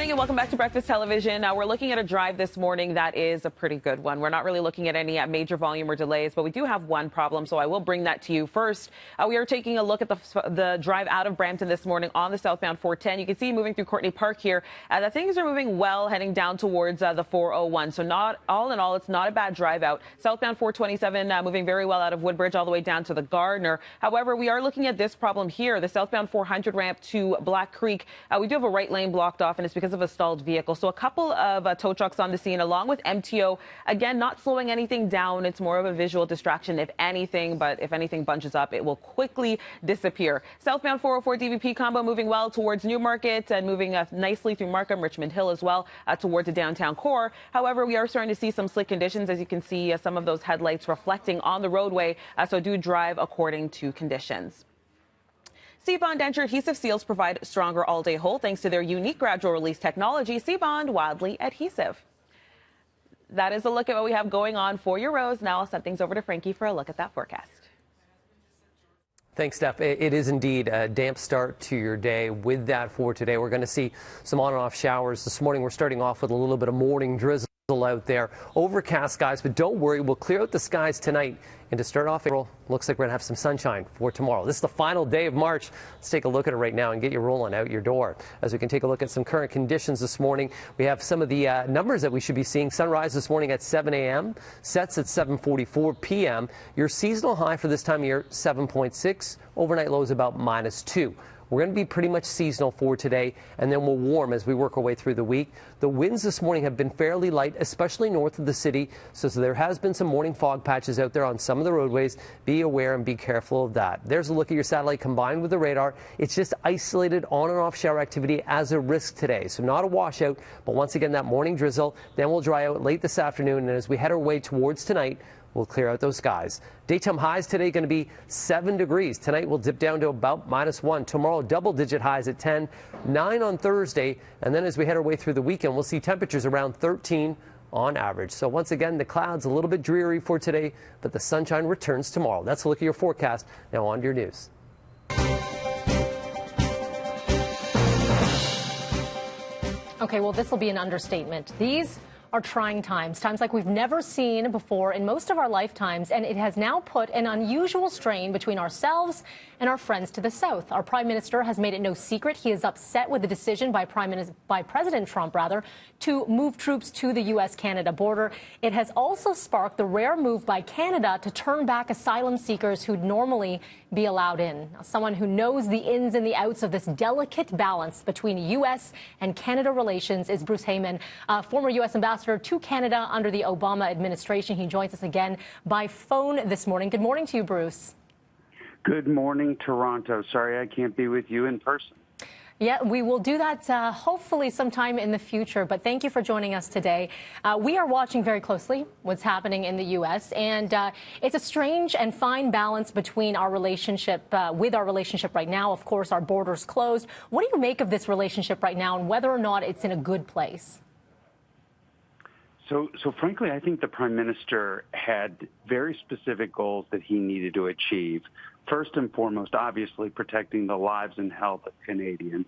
morning and welcome back to Breakfast Television. We're looking at a drive this morning that is a pretty good one. We're not really looking at any major volume or delays, but we do have one problem, so I will bring that to you first. We are taking a look at the drive out of Brampton this morning on the southbound 410. You can see moving through Courtney Park here that things are moving well heading down towards the 401. So not all in all, it's not a bad drive out. Southbound 427 moving very well out of Woodbridge all the way down to the Gardner. However, we are looking at this problem here, the southbound 400 ramp to Black Creek. We do have a right lane blocked off, and it's because of a stalled vehicle. So a couple of tow trucks on the scene along with MTO. Again, not slowing anything down. It's more of a visual distraction if anything, but if anything bunches up, it will quickly disappear. Southbound 404 DVP combo moving well towards Newmarket and moving nicely through Markham, Richmond Hill as well towards the downtown core. However, we are starting to see some slick conditions. As you can see, some of those headlights reflecting on the roadway. So do drive according to conditions. C-Bond denture adhesive seals provide stronger all-day hold thanks to their unique gradual release technology. C-Bond, wildly adhesive. That is a look at what we have going on for your roads. Now I'll send things over to Frankie for a look at that forecast. Thanks, Steph. It is indeed a damp start to your day. With that for today, we're going to see some on and off showers. This morning, we're starting off with a little bit of morning drizzle out there. Overcast skies, but don't worry, we'll clear out the skies tonight. And to start off April, looks like we're going to have some sunshine for tomorrow. This is the final day of March. Let's take a look at it right now and get you rolling out your door. As we can take a look at some current conditions this morning, we have some of the numbers that we should be seeing. Sunrise this morning at 7 a.m., sets at 7:44 p.m. Your seasonal high for this time of year, 7.6. Overnight low is about -2. We're going to be pretty much seasonal for today, and then we'll warm as we work our way through the week. The winds this morning have been fairly light, especially north of the city, so there has been some morning fog patches out there on some of the roadways. Be aware and be careful of that. There's a look at your satellite combined with the radar. It's just isolated on and off shower activity as a risk today, so not a washout, but once again that morning drizzle. Then we'll dry out late this afternoon, and as we head our way towards tonight, we'll clear out those skies. Daytime highs today going to be 7 degrees. Tonight we'll dip down to about -1. Tomorrow double-digit highs at 10, 9 on Thursday, and then as we head our way through the weekend, we'll see temperatures around 13 on average. So once again, the clouds a little bit dreary for today, but the sunshine returns tomorrow. That's a look at your forecast. Now on to your news. Okay, well, this will be an understatement. These are trying times like we've never seen before in most of our lifetimes, and it has now put an unusual strain between ourselves and our friends to the south. Our prime minister has made it no secret he is upset with the decision by President Trump, to move troops to the U.S.-Canada border. It has also sparked the rare move by Canada to turn back asylum seekers who'd normally be allowed in. Now, someone who knows the ins and the outs of this delicate balance between U.S. and Canada relations is Bruce Heyman, former U.S. ambassador to Canada under the Obama administration. He joins us again by phone this morning. Good morning to you, Bruce. Good morning, Toronto. Sorry I can't be with you in person. Yeah, we will do that hopefully sometime in the future. But thank you for joining us today. We are watching very closely what's happening in the U.S. and it's a strange and fine balance between our relationship right now. Of course, our borders closed. What do you make of this relationship right now and whether or not it's in a good place? So frankly, I think the Prime Minister had very specific goals that he needed to achieve. First and foremost, obviously, protecting the lives and health of Canadians.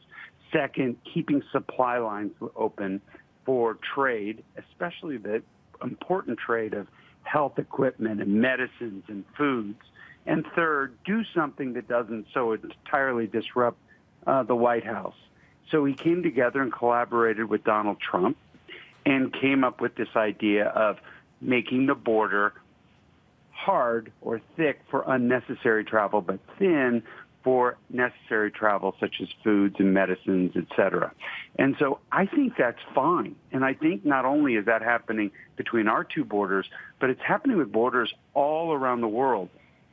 Second, keeping supply lines open for trade, especially the important trade of health equipment and medicines and foods. And third, do something that doesn't so entirely disrupt the White House. So he came together and collaborated with Donald Trump and came up with this idea of making the border hard or thick for unnecessary travel, but thin for necessary travel, such as foods and medicines, et cetera. And so I think that's fine. And I think not only is that happening between our two borders, but it's happening with borders all around the world.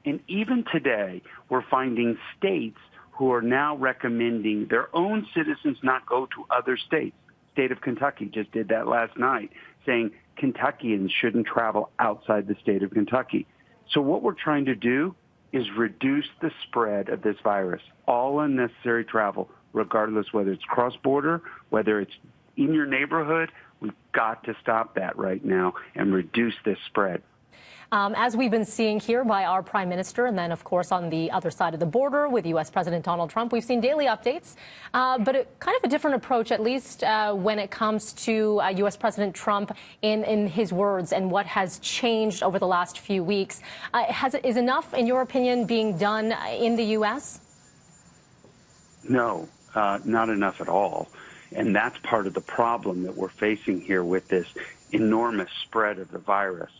And even today, we're finding states who are now recommending their own citizens not go to other states. State of Kentucky just did that last night, saying Kentuckians shouldn't travel outside the state of Kentucky. So what we're trying to do is reduce the spread of this virus, all unnecessary travel, regardless whether it's cross-border, whether it's in your neighborhood. We've got to stop that right now and reduce this spread. as we've been seeing here by our prime minister, and then, of course, on the other side of the border with U.S. President Donald Trump, we've seen daily updates, but kind of a different approach, at least when it comes to U.S. President Trump in his words and what has changed over the last few weeks. Is enough, in your opinion, being done in the U.S.? No, not enough at all. And that's part of the problem that we're facing here with this enormous spread of the virus.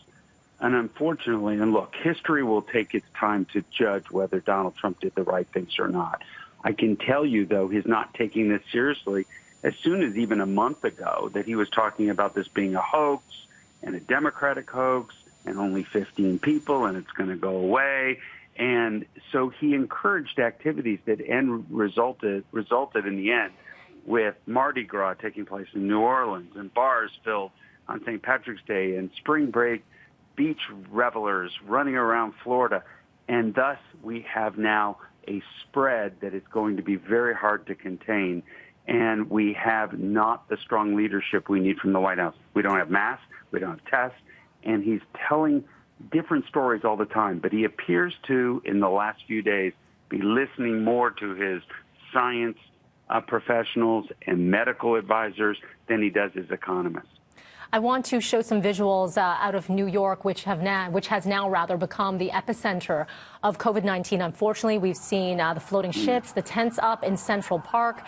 And unfortunately, and look, history will take its time to judge whether Donald Trump did the right things or not. I can tell you, though, he's not taking this seriously. As soon as even a month ago that he was talking about this being a hoax and a Democratic hoax and only 15 people and it's going to go away. And so he encouraged activities that resulted in the end with Mardi Gras taking place in New Orleans and bars filled on St. Patrick's Day and spring break beach revelers running around Florida. And thus we have now a spread that is going to be very hard to contain. And we have not the strong leadership we need from the White House. We don't have masks. We don't have tests. And he's telling different stories all the time. But he appears to, in the last few days, be listening more to his science professionals and medical advisors than he does his economists. I want to show some visuals out of New York, which has now become the epicenter of COVID-19. Unfortunately, we've seen the floating ships, the tents up in Central Park.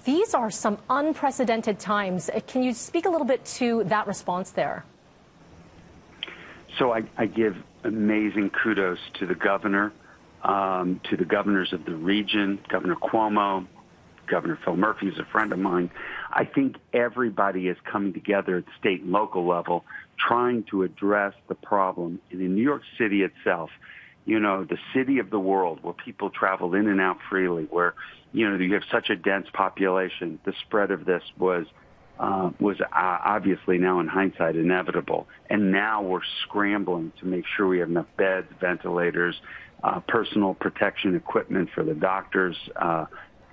These are some unprecedented times. Can you speak a little bit to that response there? So I give amazing kudos to the governor, to the governors of the region, Governor Cuomo, Governor Phil Murphy is a friend of mine. I think everybody is coming together at the state and local level trying to address the problem. And in New York City itself, you know, the city of the world where people travel in and out freely, where, you know, you have such a dense population, the spread of this was obviously now in hindsight inevitable. And now we're scrambling to make sure we have enough beds, ventilators, personal protection equipment for the doctors,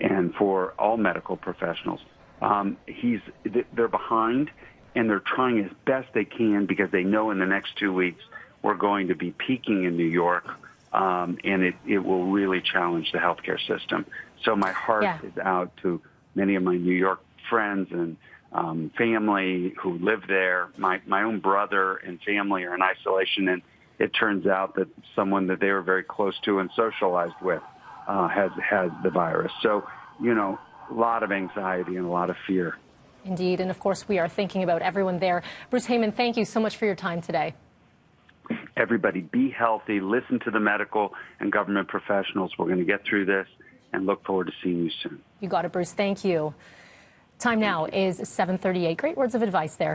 and for all medical professionals. They're behind, and they're trying as best they can because they know in the next 2 weeks we're going to be peaking in New York, and it will really challenge the healthcare system. So my heart is out to many of my New York friends and family who live there. My own brother and family are in isolation, and it turns out that someone that they were very close to and socialized with has the virus. So, you know, a lot of anxiety and a lot of fear. Indeed. And of course, we are thinking about everyone there. Bruce Heyman, thank you so much for your time today. Everybody be healthy. Listen to the medical and government professionals. We're going to get through this and look forward to seeing you soon. You got it, Bruce. Thank you. Time now is 7:38. Great words of advice there.